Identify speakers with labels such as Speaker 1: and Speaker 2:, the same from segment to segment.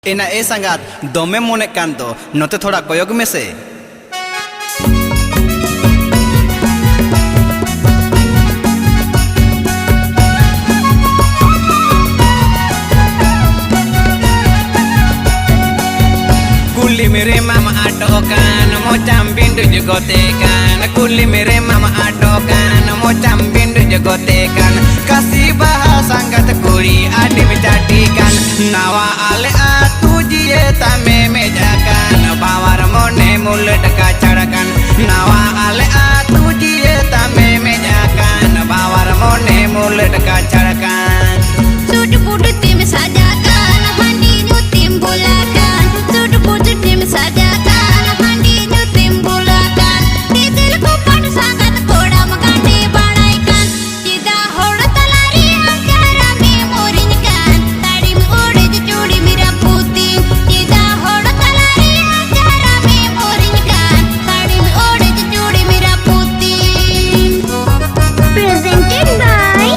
Speaker 1: एना ए संगात दमे मोने कान दो नोते थोड़ा कोयोग में से कुली मेरे मामा आटो कान मोचाम बिंदु जगोते कान कुली मेरे मामा आटो कान मोचाम बिंदु जगोते कान kasih bahasa angkat kuri adi menjadi kan nawa ale atu jie tame mejakan bawar mone mulut kacarakan nawa ale atu jie tame mejakan bawar mone mulut kacarakan
Speaker 2: sudah putus tim sajakan handi nyutim bulakan sudah putus tim sajakan handi nyutim bulakan titil ko pan sangat koda magandi banaikan tidak hol talari angkara memorin kan tadi ode judi mira putih tidak hol talari angkara memorin kan tadi ode judi mira putih presented by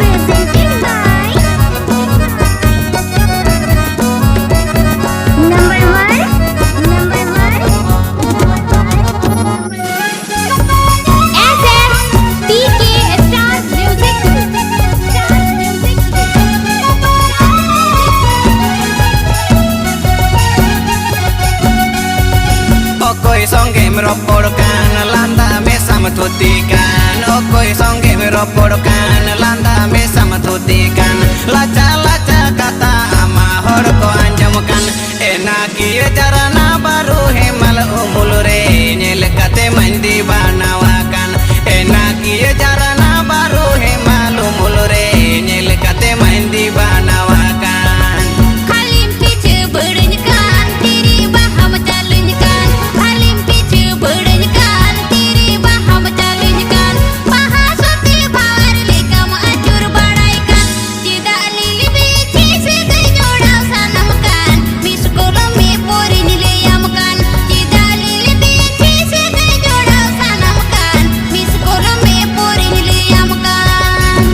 Speaker 1: songge meroporkan landa mesa metutikan okoi songge meroporkan landa mesa metutikan laca kata ama horko anjamkan enak ye jarana baru hemal umulure nyelekate mandi banawakan enak ye jarana baru hemal umulure nyelekate mandi banawakan
Speaker 2: kalim piche berdenyakan tiri baham jalankan kalim piche berdenyakan tiri baham jalankan mahasoti bawar lekam acur badaikan tidak lili bici sedai jodal sanamkan miskolo me pori nilayamkan tidak lili bici sedai jodal sanamkan miskolo me pori nilayamkan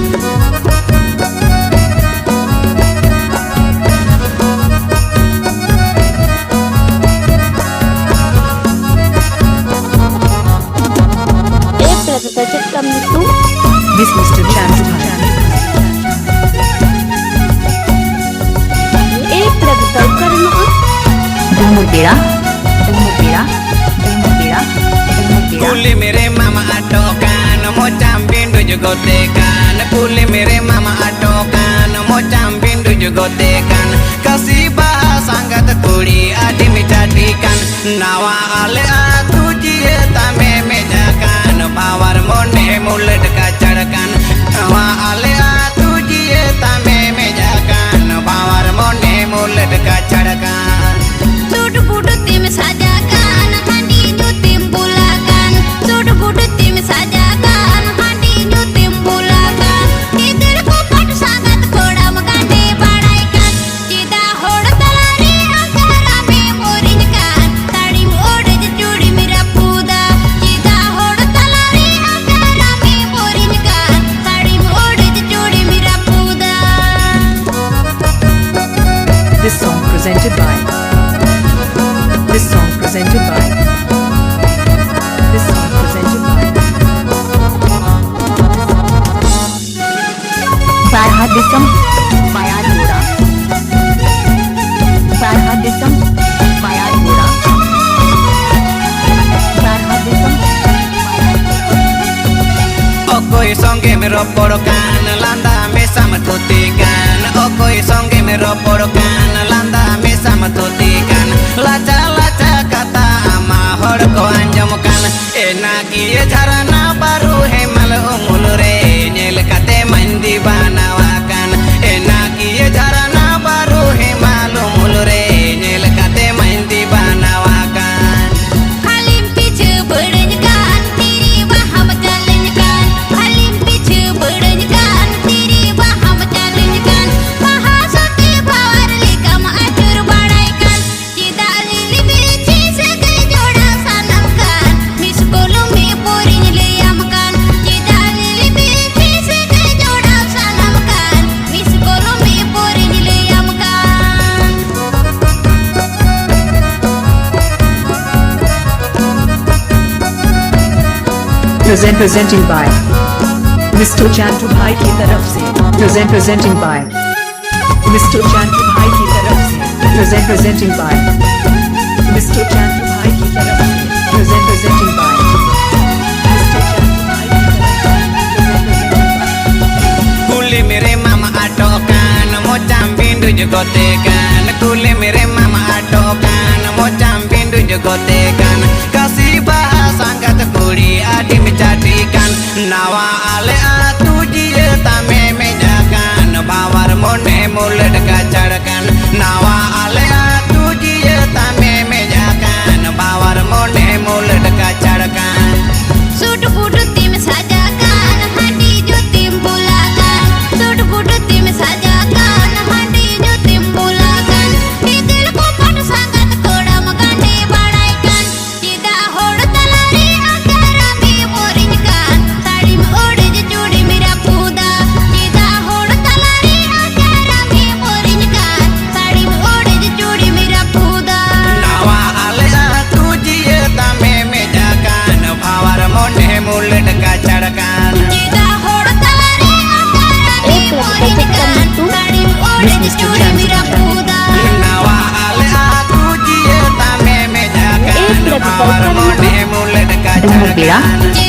Speaker 3: This Mr. Chandu एक प्रगताव करना dumur pira
Speaker 1: Kuli mere mama atokan mocam bindu jugotekan Kuli mere mama atokan mocam bindu jugotekan kasih bahasa angkat kuri adi menjadikan nawa ale atu jie tame mejakan bawar mone mulut kacarakan nawa ale atu jie tame mejakan bawar mone mulut kacarakan
Speaker 2: sudah putus tim sajakan handi nyutim bulakan sudah putus tim sajakan handi nyutim bulakan titil ko pan sangat koda magandi badaikan tidak hol talari angkara memorin kan tadi ode judi mira puda tidak hol talari angkara memorin kan tadi ode judi mira puda.
Speaker 3: This song presented by Farhad Isam Bayad Mura Farhad Isam Bayad Mura Farhad Isam
Speaker 1: Okoi songge meroporkan landa mesa metutikan Okoi songge meroporkan landa mesa metutikan laca kata ama horko anjamkan enak ye jarana baru hemal umulure nyelekate mandi banawakan enak ye jarana baru hemal umulure nyelekate mandi banawakan
Speaker 2: kalim piche berdenyakan tiri baham jalankan kalim piche berdenyakan tiri baham jalankan mahasoti bawar
Speaker 3: presenting by Mr. Chantu Bhai की तरफ से presenting by Mr. Chantu Bhai की तरफ से presenting by Mr. Chantu Bhai की तरफ से presenting by Mr. Chantu Bhai की तरफ से
Speaker 1: Kuli mere mama atokan mocam bindu jegotekan Kuli mere mama atokan mocam bindu jegotekan Kasih bahasa angkat kuri adi menjadikan Nawa ale atu jie tame mejakan Bawar mone mulut kacarkan Nawa ale atu jie tame mejakan Bawar mone mulut kacarkan
Speaker 2: suit boot tim sajakan handi jo tim bulakan suit boot tim sajakan handi jo tim bulakan di dilku padu sangat koda magande badaikan tidak hod talari agara mi morinkan tadi ode je judi mira puda tidak hod talari agara mi morinkan tadi ode je judi mira puda
Speaker 1: Nawa ale atu jie tame mejakan Bawar mone mulut kacarkan
Speaker 2: tidak hod talari agara mi morinkan tadi ode je judi mira puda
Speaker 1: Nawa ale atu jie tame mejakan Bawar mone mulut
Speaker 3: Dengar, Bella.
Speaker 1: kacarkan